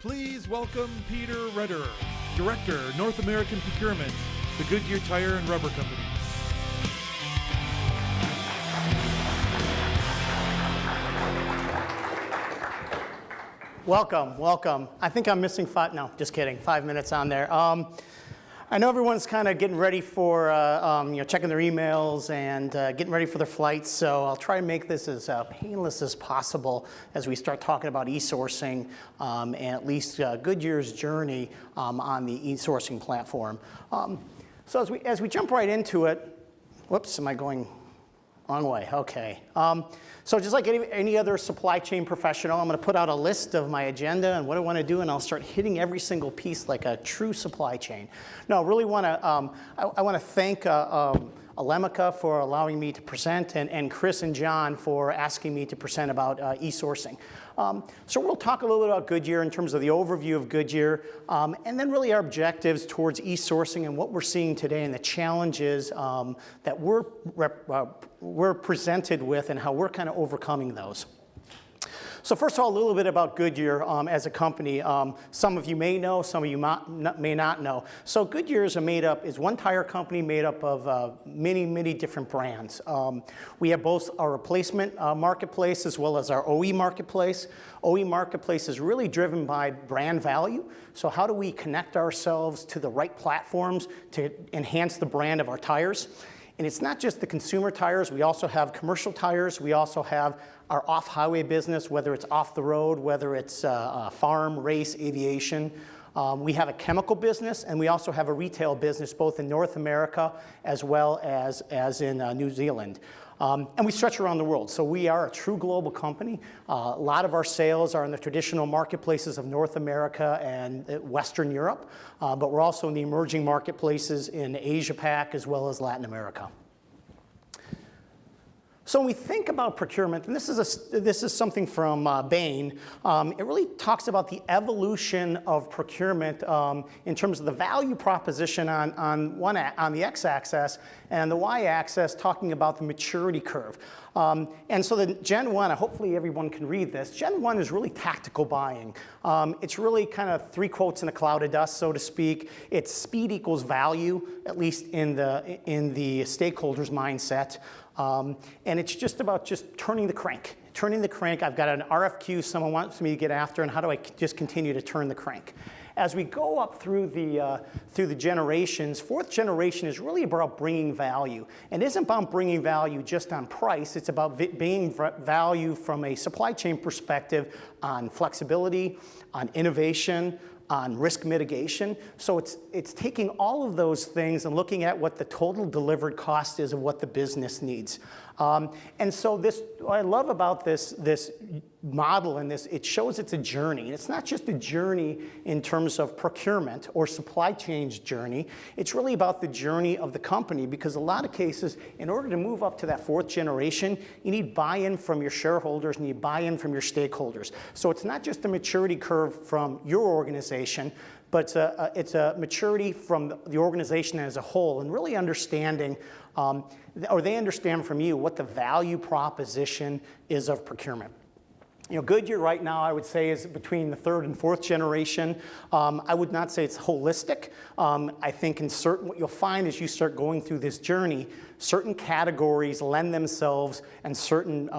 Please welcome Peter Retterer, Director, North American Procurement, the Goodyear Tire and Rubber Company. Welcome, welcome. I think I'm missing no, just kidding, 5 minutes on there. I know everyone's kind of getting ready for, checking their emails and getting ready for their flights, so I'll try to make this as painless as possible as we start talking about e-sourcing and at least Goodyear's journey on the e-sourcing platform. So as we jump right into it, whoops, am I going wrong way? Okay. So just like any other supply chain professional, I'm going to put out a list of my agenda and what I want to do, and I'll start hitting every single piece like a true supply chain. No, I really want to, I want to thank Elemica for allowing me to present, and Chris and John for asking me to present about e-sourcing. So we'll talk a little bit about Goodyear in terms of the overview of Goodyear, and then really our objectives towards e-sourcing and what we're seeing today and the challenges that we're presented with and how we're kind of overcoming those. So first of all, a little bit about Goodyear as a company. Some of you may know, some of you may not know. So Goodyear is one tire company made up of many different brands. We have both our replacement marketplace as well as our OE marketplace. OE marketplace is really driven by brand value. So how do we connect ourselves to the right platforms to enhance the brand of our tires? And it's not just the consumer tires, we also have commercial tires, we also have our off-highway business, whether it's off the road, whether it's farm, race, aviation. We have a chemical business, and we also have a retail business, both in North America as well as in New Zealand. And we stretch around the world, so we are a true global company. A lot of our sales are in the traditional marketplaces of North America and Western Europe, but we're also in the emerging marketplaces in Asia Pac as well as Latin America. So when we think about procurement, and this is something from Bain, it really talks about the evolution of procurement in terms of the value proposition on the x-axis and the y-axis talking about the maturity curve. And so the Gen 1, hopefully everyone can read this, Gen 1 is really tactical buying. It's really kind of three quotes in a cloud of dust, so to speak. It's speed equals value, at least in the stakeholders' mindset. And it's just about turning the crank. Turning the crank, I've got an RFQ someone wants me to get after, and how do I just continue to turn the crank? As we go up through the generations, fourth generation is really about bringing value. And it isn't about bringing value just on price, it's about bringing value from a supply chain perspective on flexibility, on innovation, on risk mitigation. So it's taking all of those things and looking at what the total delivered cost is of what the business needs. And so what I love about this model and it shows it's a journey. And it's not just a journey in terms of procurement or supply chain's journey. It's really about the journey of the company, because a lot of cases, in order to move up to that fourth generation, you need buy-in from your shareholders and you need buy-in from your stakeholders. So it's not just a maturity curve from your organization, but it's a maturity from the organization as a whole, and really understanding, or they understand from you what the value proposition is of procurement. You know, Goodyear right now, I would say, is between the third and fourth generation. I would not say it's holistic. I think what you'll find as you start going through this journey, certain categories lend themselves and certain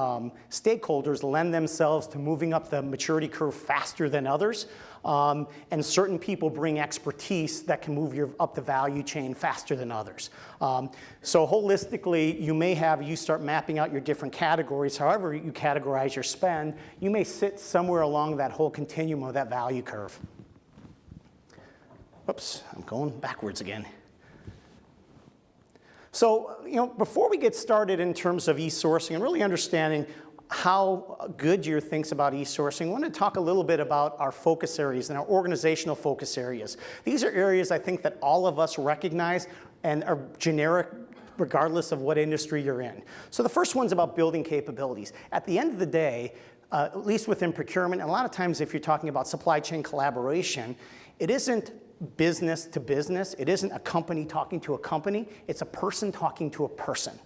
stakeholders lend themselves to moving up the maturity curve faster than others. And certain people bring expertise that can move you up the value chain faster than others. So holistically, you start mapping out your different categories. However you categorize your spend, you may sit somewhere along that whole continuum of that value curve. Oops, I'm going backwards again. So, before we get started in terms of e-sourcing and really understanding how Goodyear thinks about e-sourcing, I want to talk a little bit about our focus areas and our organizational focus areas. These are areas I think that all of us recognize and are generic regardless of what industry you're in. So the first one's about building capabilities. At the end of the day, at least within procurement, and a lot of times if you're talking about supply chain collaboration, it isn't business to business. It isn't a company talking to a company. It's a person talking to a person.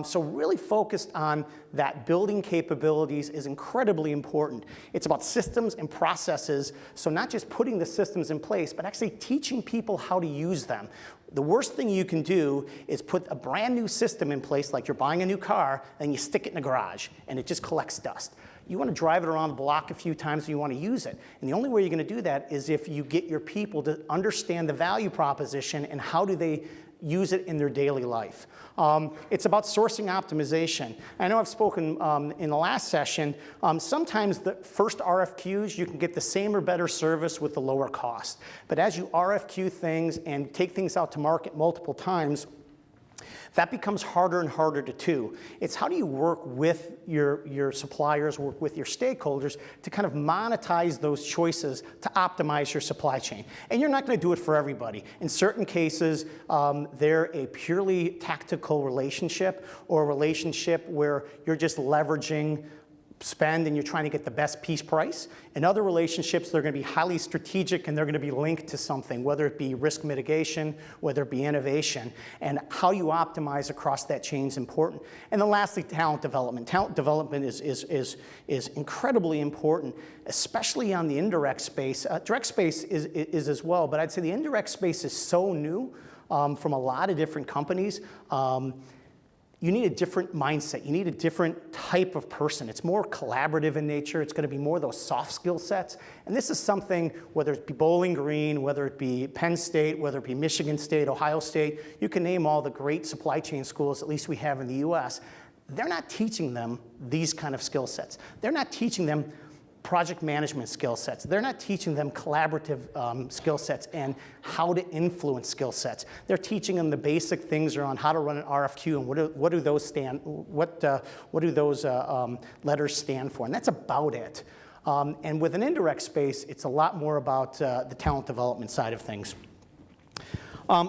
So really focused on that building capabilities is incredibly important. It's about systems and processes, so not just putting the systems in place, but actually teaching people how to use them. The worst thing you can do is put a brand new system in place, like you're buying a new car, and you stick it in the garage, and it just collects dust. You want to drive it around the block a few times, and you want to use it. And the only way you're going to do that is if you get your people to understand the value proposition and how do they use it in their daily life. It's about sourcing optimization. I know I've spoken in the last session. Sometimes the first RFQs, you can get the same or better service with the lower cost. But as you RFQ things and take things out to market multiple times, that becomes harder and harder to do. It's how do you work with your suppliers, work with your stakeholders to kind of monetize those choices to optimize your supply chain. And you're not going to do it for everybody. In certain cases, they're a purely tactical relationship or a relationship where you're just leveraging spend and you're trying to get the best piece price. In other relationships, they're going to be highly strategic and they're going to be linked to something, whether it be risk mitigation, whether it be innovation, and how you optimize across that chain is important. And then lastly, talent development. Talent development is incredibly important, especially on the indirect space. Direct space is as well, but I'd say the indirect space is so new from a lot of different companies. You need a different mindset. You need a different type of person. It's more collaborative in nature. It's going to be more those soft skill sets. And this is something, whether it be Bowling Green, whether it be Penn State, whether it be Michigan State, Ohio State, you can name all the great supply chain schools, at least we have in the US. They're not teaching them these kind of skill sets. They're not teaching them project management skill sets. They're not teaching them collaborative skill sets and how to influence skill sets. They're teaching them the basic things around how to run an RFQ and what do those letters stand for, and that's about it. And with an indirect space, it's a lot more about the talent development side of things.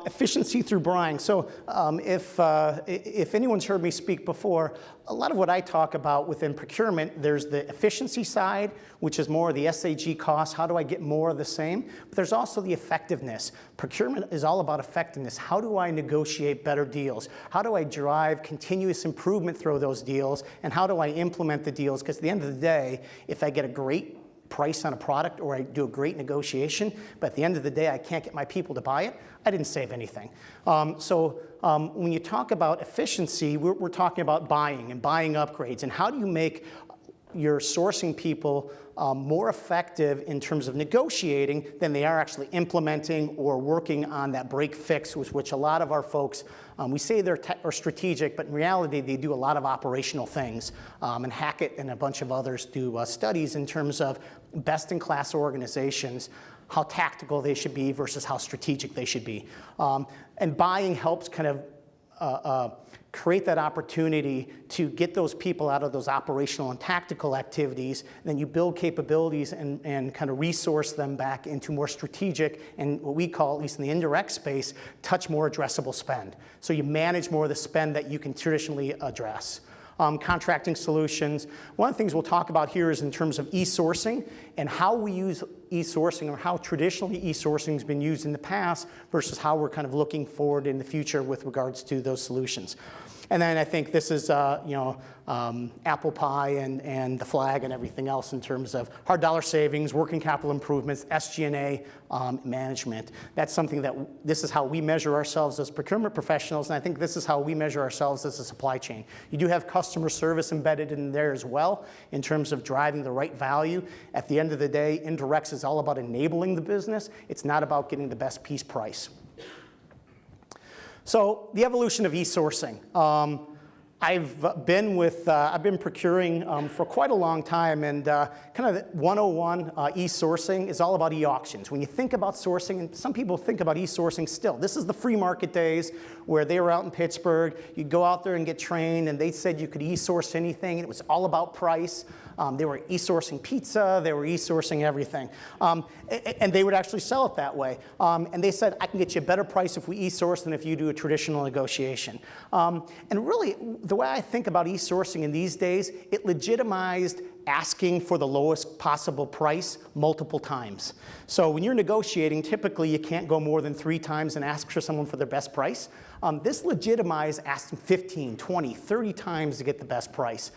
Efficiency through buying. So if anyone's heard me speak before, a lot of what I talk about within procurement, there's the efficiency side, which is more the SAG cost. How do I get more of the same? But there's also the effectiveness. Procurement is all about effectiveness. How do I negotiate better deals? How do I drive continuous improvement through those deals? And how do I implement the deals? Because at the end of the day, if I get a great price on a product or I do a great negotiation, but at the end of the day I can't get my people to buy it, I didn't save anything. When you talk about efficiency, we're talking about buying and buying upgrades, and how do you make your sourcing people more effective in terms of negotiating than they are actually implementing or working on that break fix, with which a lot of our folks, we say they're strategic, but in reality they do a lot of operational things. And Hackett and a bunch of others do studies in terms of best-in-class organizations, how tactical they should be versus how strategic they should be. And buying helps kind of create that opportunity to get those people out of those operational and tactical activities. Then you build capabilities and kind of resource them back into more strategic and what we call, at least in the indirect space, touch more addressable spend. So you manage more of the spend that you can traditionally address. Contracting solutions. One of the things we'll talk about here is in terms of e-sourcing and how we use e-sourcing, or how traditionally e-sourcing has been used in the past versus how we're kind of looking forward in the future with regards to those solutions. And then I think this is apple pie and the flag and everything else in terms of hard dollar savings, working capital improvements, SG&A management. That's something that this is how we measure ourselves as procurement professionals, and I think this is how we measure ourselves as a supply chain. You do have customer service embedded in there as well in terms of driving the right value. At the end of the day, indirects is all about enabling the business. It's not about getting the best piece price. So the evolution of e-sourcing. I've been procuring for quite a long time, and kind of 101 e-sourcing is all about e-auctions. When you think about sourcing, and some people think about e-sourcing still, this is the free market days where they were out in Pittsburgh. You'd go out there and get trained, and they said you could e-source anything, and it was all about price. They were e-sourcing pizza, they were e-sourcing everything. And they would actually sell it that way. And they said, I can get you a better price if we e-source than if you do a traditional negotiation. And really, the way I think about e-sourcing in these days, it legitimized asking for the lowest possible price multiple times. So when you're negotiating, typically you can't go more than 3 times and ask for someone for their best price. This legitimizes asking 15, 20, 30 times to get the best price.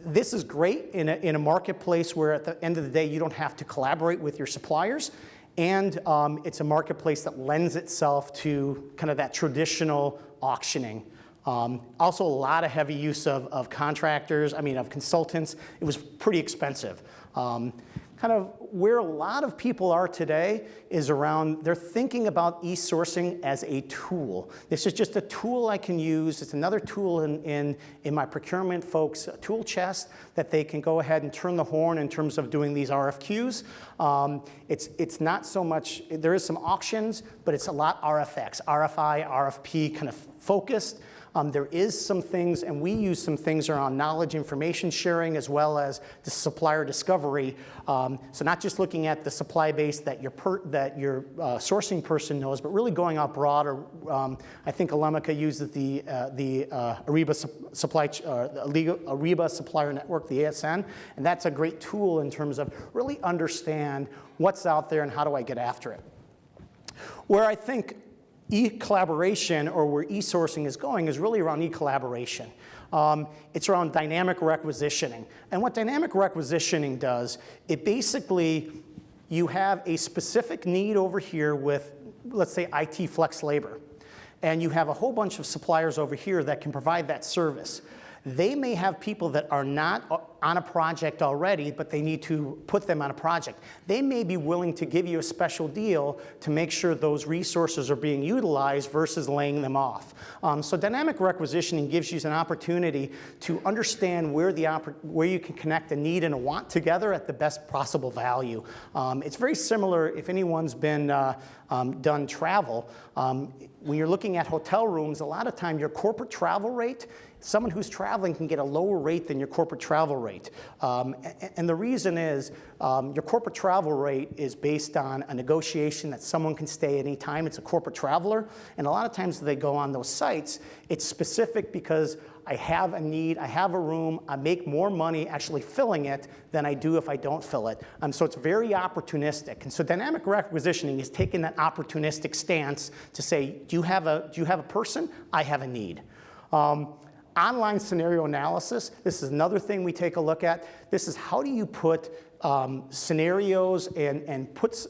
This is great in a marketplace where at the end of the day you don't have to collaborate with your suppliers, and it's a marketplace that lends itself to kind of that traditional auctioning. Also a lot of heavy use of contractors, of consultants. It was pretty expensive. Kind of where a lot of people are today is around, they're thinking about e-sourcing as a tool. This is just a tool I can use. It's another tool in my procurement folks' tool chest that they can go ahead and turn the horn in terms of doing these RFQs. It's not so much, there is some auctions, but it's a lot RFX, RFI, RFP kind of focused. There is some things, and we use some things around knowledge information sharing as well as the supplier discovery. So not just looking at the supply base that your sourcing person knows, but really going out broader. I think Elemica uses the Ariba Supplier Network, the ASN, and that's a great tool in terms of really understand what's out there and how do I get after it. Where I think e-collaboration, or where e-sourcing is going, is really around e-collaboration. It's around dynamic requisitioning. And what dynamic requisitioning does, it basically, you have a specific need over here with, let's say, IT flex labor. And you have a whole bunch of suppliers over here that can provide that service. They may have people that are not on a project already, but they need to put them on a project. They may be willing to give you a special deal to make sure those resources are being utilized versus laying them off. So dynamic requisitioning gives you an opportunity to understand where you can connect a need and a want together at the best possible value. It's very similar if anyone's been done travel. When you're looking at hotel rooms, a lot of time your corporate travel rate, someone who's traveling can get a lower rate than your corporate travel rate. And the reason is your corporate travel rate is based on a negotiation that someone can stay any time. It's a corporate traveler. And a lot of times they go on those sites, it's specific because I have a need, I have a room, I make more money actually filling it than I do if I don't fill it. So it's very opportunistic. And so dynamic requisitioning is taking that opportunistic stance to say, do you have a person? I have a need. Online scenario analysis, this is another thing we take a look at. This is how do you put scenarios and put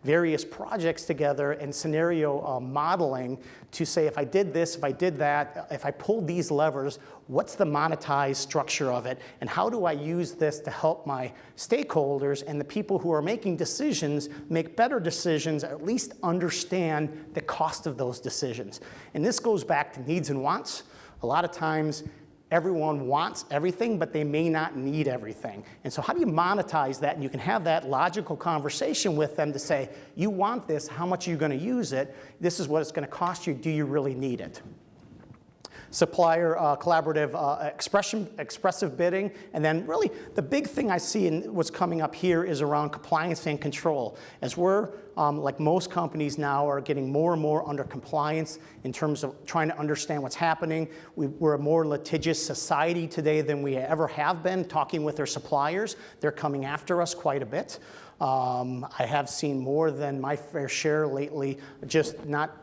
various projects together and scenario modeling to say, if I did this, if I did that, if I pulled these levers, what's the monetized structure of it, and how do I use this to help my stakeholders and the people who are making decisions make better decisions, or at least understand the cost of those decisions. And this goes back to needs and wants. A lot of times, everyone wants everything, but they may not need everything. And so how do you monetize that? And you can have that logical conversation with them to say, you want this, how much are you going to use it? This is what it's going to cost you. Do you really need it? Supplier collaborative expressive bidding. And then really the big thing I see in what's coming up here is around compliance and control. As we're, like most companies now, are getting more and more under compliance in terms of trying to understand what's happening. We're a more litigious society today than we ever have been, talking with our suppliers. They're coming after us quite a bit. I have seen more than my fair share lately, just not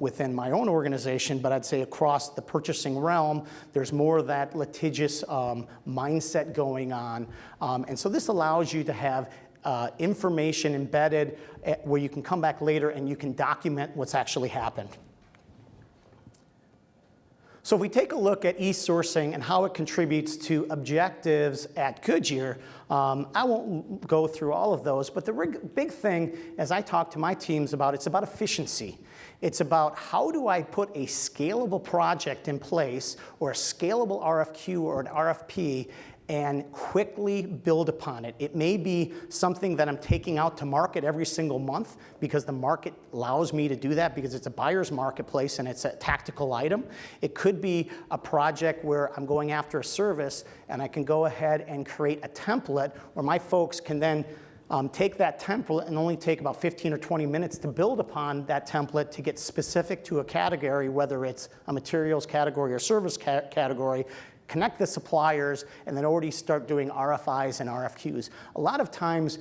within my own organization, but I'd say across the purchasing realm, there's more of that litigious mindset going on. And so this allows you to have information embedded where you can come back later and you can document what's actually happened. So if we take a look at e-sourcing and how it contributes to objectives at Goodyear, I won't go through all of those, but the big thing, as I talk to my teams about, it's about efficiency. It's about how do I put a scalable project in place, or a scalable RFQ or an RFP, and quickly build upon it. It may be something that I'm taking out to market every single month because the market allows me to do that because it's a buyer's marketplace and it's a tactical item. It could be a project where I'm going after a service and I can go ahead and create a template where my folks can then take that template and only take about 15 or 20 minutes to build upon that template to get specific to a category, whether it's a materials category or service category, connect the suppliers, and then already start doing RFIs and RFQs. A lot of times,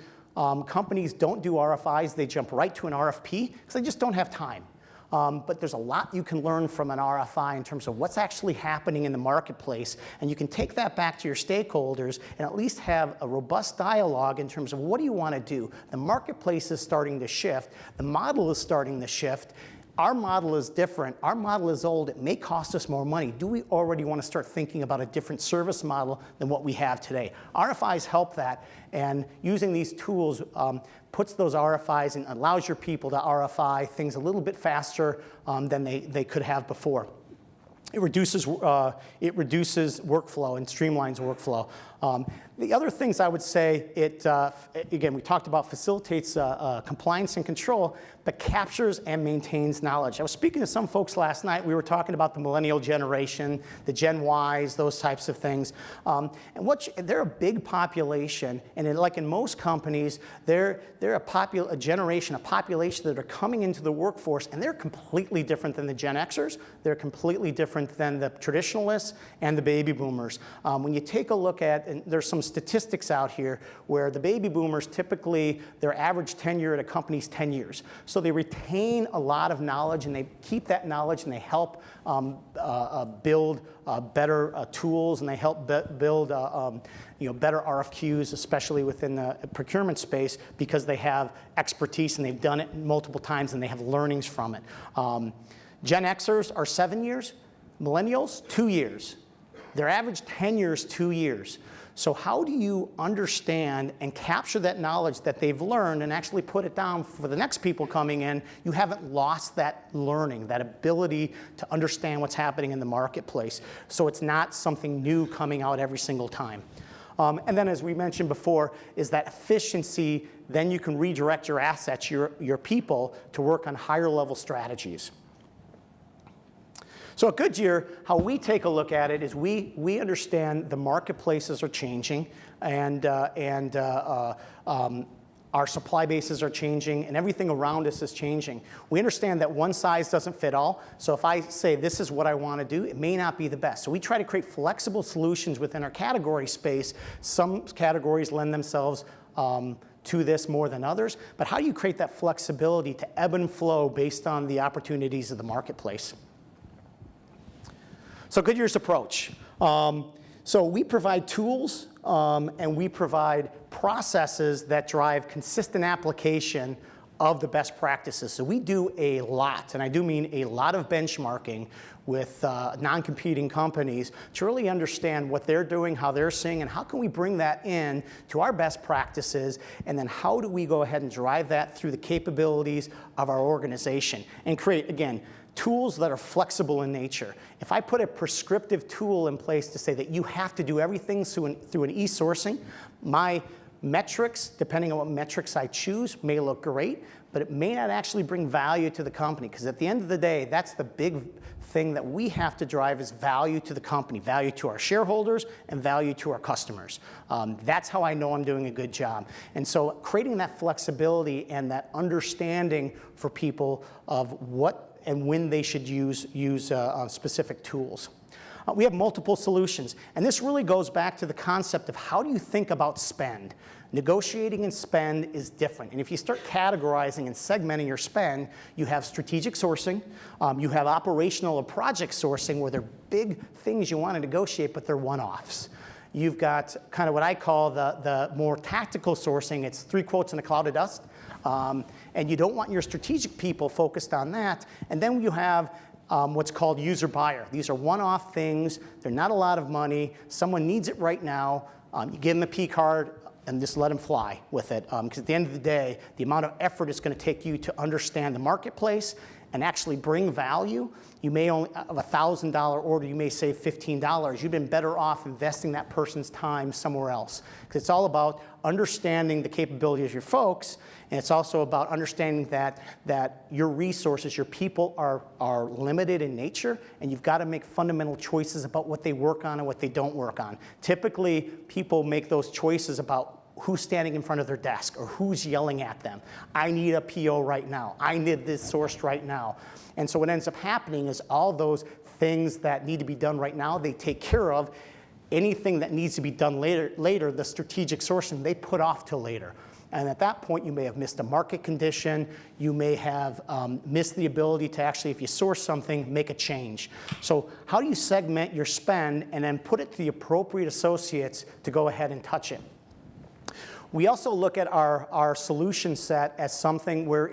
companies don't do RFIs, they jump right to an RFP because they just don't have time. But there's a lot you can learn from an RFI in terms of what's actually happening in the marketplace, and you can take that back to your stakeholders and at least have a robust dialogue in terms of what do you want to do. The marketplace is starting to shift, the model is starting to shift. Our model is different, our model is old, it may cost us more money. Do we already want to start thinking about a different service model than what we have today? RFIs help that, and using these tools puts those RFIs and allows your people to RFI things a little bit faster than they could have before. It reduces workflow and streamlines workflow. The other things I would say, again, we talked about facilitates compliance and control, but captures and maintains knowledge. I was speaking to some folks last night. We were talking about the millennial generation, the Gen Ys, those types of things. And they're a big population, and like in most companies, they're a population that are coming into the workforce, and they're completely different than the Gen Xers. They're completely different than the traditionalists and the baby boomers. When you take a look at, and there's some statistics out here where the baby boomers typically, their average tenure at a company is 10 years. So they retain a lot of knowledge, and they keep that knowledge, and they help build better tools, and they help build better RFQs, especially within the procurement space, because they have expertise and they've done it multiple times and they have learnings from it. Gen Xers are 7 years, millennials, 2 years. Their average tenure is 2 years. So how do you understand and capture that knowledge that they've learned and actually put it down for the next people coming in? You haven't lost that learning, that ability to understand what's happening in the marketplace. So it's not something new coming out every single time. And then, as we mentioned before, is that efficiency. Then you can redirect your assets, your people, to work on higher level strategies. So at Goodyear, how we take a look at it is we understand the marketplaces are changing, and our supply bases are changing, and everything around us is changing. We understand that one size doesn't fit all, so if I say this is what I want to do, it may not be the best. So we try to create flexible solutions within our category space. Some categories lend themselves to this more than others, but how do you create that flexibility to ebb and flow based on the opportunities of the marketplace? So Goodyear's approach. So we provide tools and we provide processes that drive consistent application of the best practices. So we do a lot, and I do mean a lot of benchmarking with non-competing companies to really understand what they're doing, how they're seeing, and how can we bring that in to our best practices, and then how do we go ahead and drive that through the capabilities of our organization and create, again, tools that are flexible in nature. If I put a prescriptive tool in place to say that you have to do everything through an e-sourcing, my metrics, depending on what metrics I choose, may look great, but it may not actually bring value to the company, because at the end of the day, that's the big thing that we have to drive is value to the company, value to our shareholders, and value to our customers. That's how I know I'm doing a good job. And so creating that flexibility and that understanding for people of what and when they should use specific tools. We have multiple solutions, and this really goes back to the concept of how do you think about spend? Negotiating and spend is different, and if you start categorizing and segmenting your spend, you have strategic sourcing, you have operational or project sourcing where they're big things you want to negotiate, but they're one-offs. You've got kind of what I call the more tactical sourcing. It's 3 quotes and a cloud of dust. And you don't want your strategic people focused on that. And then you have what's called user buyer. These are one-off things. They're not a lot of money. Someone needs it right now. You give them a P card and just let them fly with it. Because at the end of the day, the amount of effort it's going to take you to understand the marketplace and actually bring value. You may only, of a $1,000 order, you may save $15. You've been better off investing that person's time somewhere else. Because it's all about understanding the capabilities of your folks, and it's also about understanding that your resources, your people are limited in nature, and you've got to make fundamental choices about what they work on and what they don't work on. Typically, people make those choices about who's standing in front of their desk or who's yelling at them. I need a PO right now. I need this sourced right now. And so what ends up happening is all those things that need to be done right now, they take care of. Anything that needs to be done later, the strategic sourcing, they put off till later. And at that point, you may have missed a market condition. You may have missed the ability to actually, if you source something, make a change. So how do you segment your spend and then put it to the appropriate associates to go ahead and touch it? We also look at our solution set as something where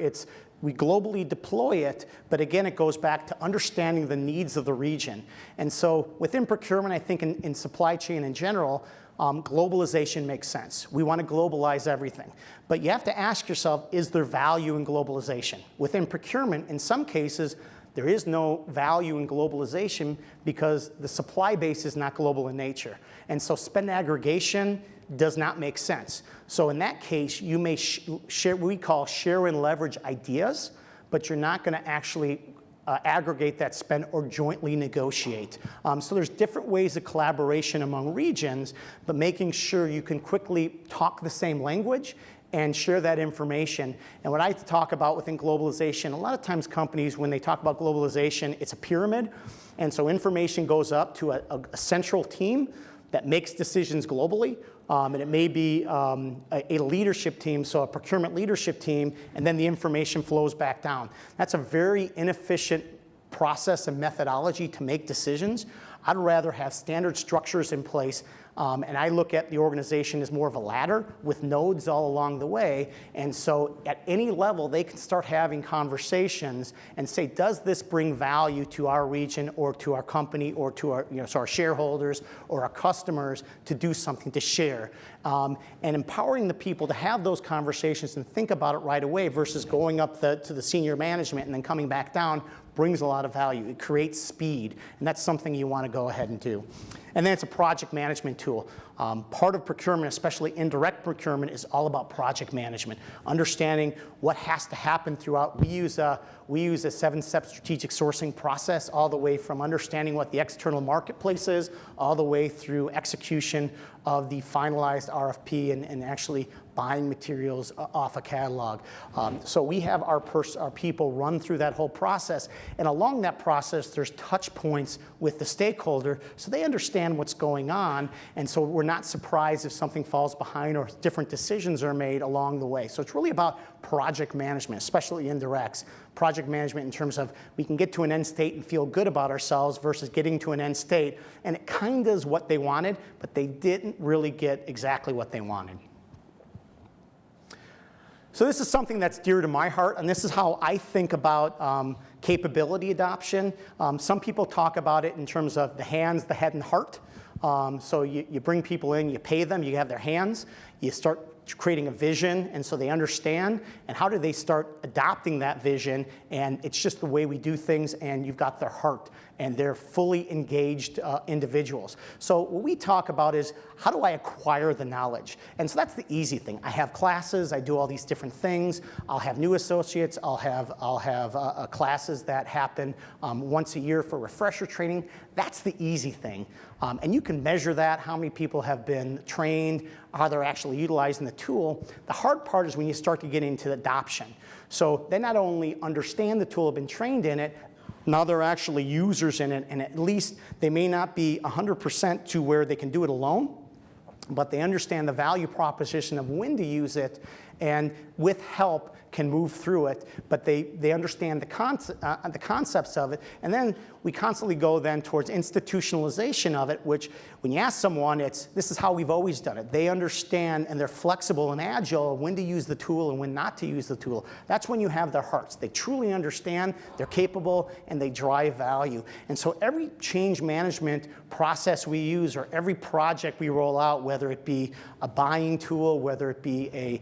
we globally deploy it, but again, it goes back to understanding the needs of the region. And so within procurement, I think in supply chain in general, globalization makes sense. We want to globalize everything. But you have to ask yourself, is there value in globalization? Within procurement, in some cases, there is no value in globalization because the supply base is not global in nature. And so spend aggregation does not make sense. So in that case, you may share what we call share and leverage ideas, but you're not going to actually aggregate that spend or jointly negotiate. So there's different ways of collaboration among regions, but making sure you can quickly talk the same language and share that information. And what I talk about within globalization, a lot of times companies, when they talk about globalization, it's a pyramid. And so information goes up to a central team that makes decisions globally. And it may be a leadership team, so a procurement leadership team, and then the information flows back down. That's a very inefficient process and methodology to make decisions. I'd rather have standard structures in place, and I look at the organization as more of a ladder with nodes all along the way. And so at any level, they can start having conversations and say, does this bring value to our region or to our company or to our, so our shareholders or our customers to do something, to share. And empowering the people to have those conversations and think about it right away versus going up to the senior management and then coming back down brings a lot of value. It creates speed, and that's something you want to go ahead and do. And then it's a project management tool. Part of procurement, especially indirect procurement, is all about project management, understanding what has to happen throughout. We use a 7-step strategic sourcing process, all the way from understanding what the external marketplace is, all the way through execution of the finalized RFP and actually buying materials off a catalog. So we have our people run through that whole process, and along that process, there's touch points with the stakeholder so they understand what's going on, and so we're not surprised if something falls behind or different decisions are made along the way. So it's really about project management, especially indirects. Project management in terms of we can get to an end state and feel good about ourselves versus getting to an end state, and it kind of is what they wanted, but they didn't really get exactly what they wanted. So this is something that's dear to my heart, and this is how I think about capability adoption. Some people talk about it in terms of the hands, the head, and heart. So you bring people in, you pay them, you have their hands, you start creating a vision, and so they understand, and how do they start adopting that vision, and it's just the way we do things, and you've got their heart, and they're fully engaged individuals. So what we talk about is, how do I acquire the knowledge? And so that's the easy thing. I have classes, I do all these different things, I'll have new associates, I'll have classes that happen once a year for refresher training. That's the easy thing. And you can measure that, how many people have been trained, how they're actually utilizing the tool. The hard part is when you start to get into adoption. So they not only understand the tool, have been trained in it, now they're actually users in it, and at least they may not be 100% to where they can do it alone, but they understand the value proposition of when to use it, and with help can move through it, but they understand the concepts of it. And then we constantly go then towards institutionalization of it, which when you ask someone, this is how we've always done it. They understand, and they're flexible and agile when to use the tool and when not to use the tool. That's when you have their hearts. They truly understand, they're capable, and they drive value. And so every change management process we use, or every project we roll out, whether it be a buying tool, whether it be a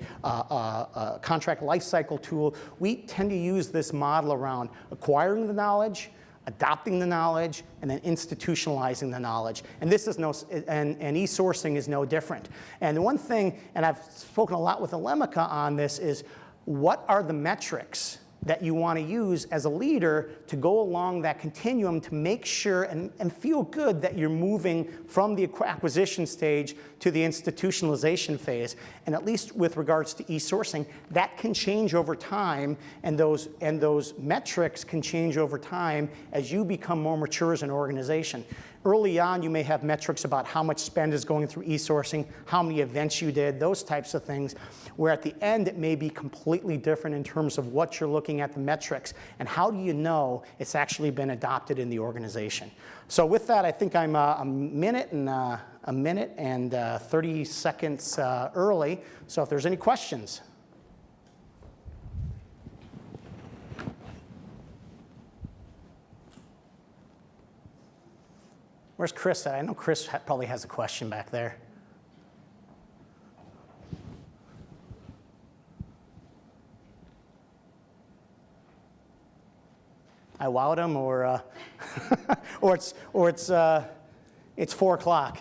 contract lifecycle tool, we tend to use this model around acquiring the knowledge, adopting the knowledge, and then institutionalizing the knowledge. And this is and e-sourcing is no different. And the one thing, and I've spoken a lot with Elemica on this, is what are the metrics that you want to use as a leader to go along that continuum to make sure and feel good that you're moving from the acquisition stage to the institutionalization phase. And at least with regards to e-sourcing, that can change over time, and those metrics can change over time as you become more mature as an organization. Early on, you may have metrics about how much spend is going through e-sourcing, how many events you did, those types of things, where at the end it may be completely different in terms of what you're looking at the metrics and how do you know it's actually been adopted in the organization. So with that, I think I'm a minute and 30 seconds early. So if there's any questions. Where's Chris at? I know Chris probably has a question back there. I wowed him, or it's 4 o'clock.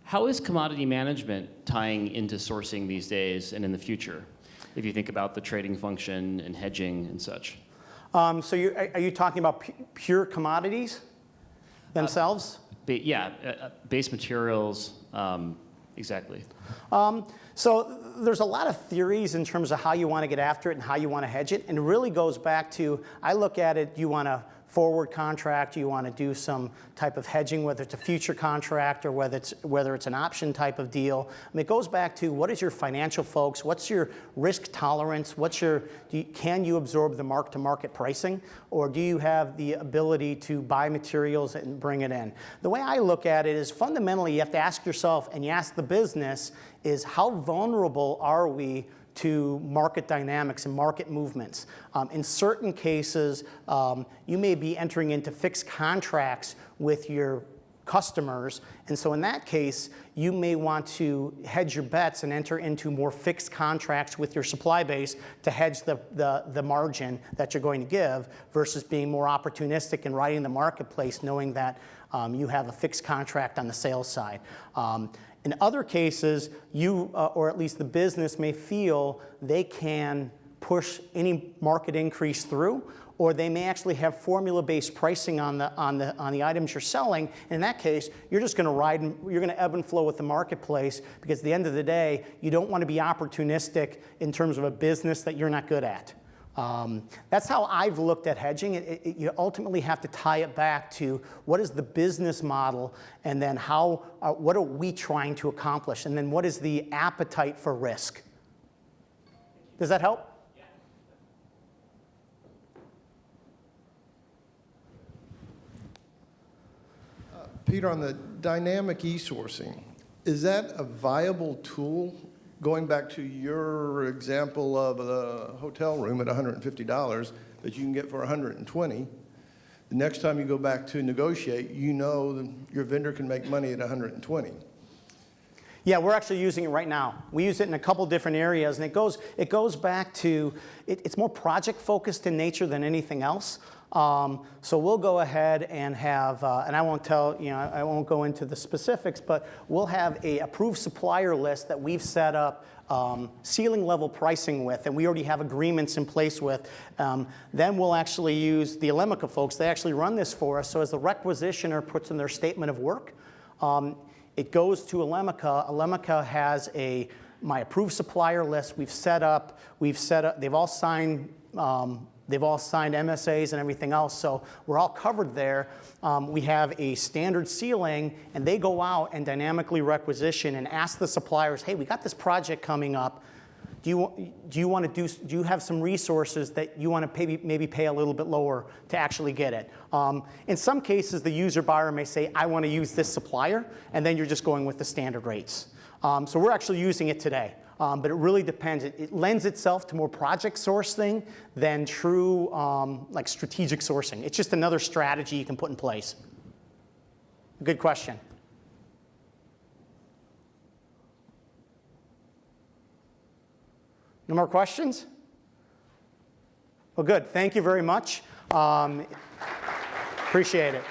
How is commodity management tying into sourcing these days and in the future, if you think about the trading function and hedging and such? So are you talking about pure commodities themselves? Base materials, exactly. So there's a lot of theories in terms of how you want to get after it and how you want to hedge it. And it really goes back to, I look at it, you want to forward contract, you want to do some type of hedging, whether it's a future contract or whether it's an option type of deal. I mean, it goes back to what is your financial folks, what's your risk tolerance, can you absorb the mark-to-market pricing, or do you have the ability to buy materials and bring it in? The way I look at it is fundamentally you have to ask yourself, and you ask the business, is how vulnerable are we to market dynamics and market movements. In certain cases, you may be entering into fixed contracts with your customers, and so in that case, you may want to hedge your bets and enter into more fixed contracts with your supply base to hedge the margin that you're going to give versus being more opportunistic and riding the marketplace knowing that you have a fixed contract on the sales side. In other cases, you, or at least the business, may feel they can push any market increase through, or they may actually have formula-based pricing on the items you're selling. And in that case, you're just going to ride, you're going to ebb and flow with the marketplace, because at the end of the day, you don't want to be opportunistic in terms of a business that you're not good at. That's how I've looked at hedging. You ultimately have to tie it back to what is the business model, and then what are we trying to accomplish, and then what is the appetite for risk. Does that help? Yeah. Peter, on the dynamic e-sourcing, is that a viable tool? Going back to your example of a hotel room at $150 that you can get for $120, the next time you go back to negotiate, you know that your vendor can make money at $120. Yeah, we're actually using it right now. We use it in a couple different areas, and it goes back to, it's more project focused in nature than anything else. So we'll go ahead and have, and I won't I won't go into the specifics, but we'll have a approved supplier list that we've set up ceiling level pricing with, and we already have agreements in place with. Then we'll actually use the Elemica folks. They actually run this for us. So as the requisitioner puts in their statement of work, it goes to Elemica. Elemica has my approved supplier list. We've set up. They've all signed MSAs and everything else, so we're all covered there. We have a standard ceiling, and they go out and dynamically requisition and ask the suppliers, hey, we got this project coming up. Do you have some resources that you want to maybe pay a little bit lower to actually get it? In some cases, the user buyer may say, I want to use this supplier, and then you're just going with the standard rates. So we're actually using it today. But it really depends. It lends itself to more project sourcing than true like strategic sourcing. It's just another strategy you can put in place. Good question. No more questions? Well, good. Thank you very much. Appreciate it.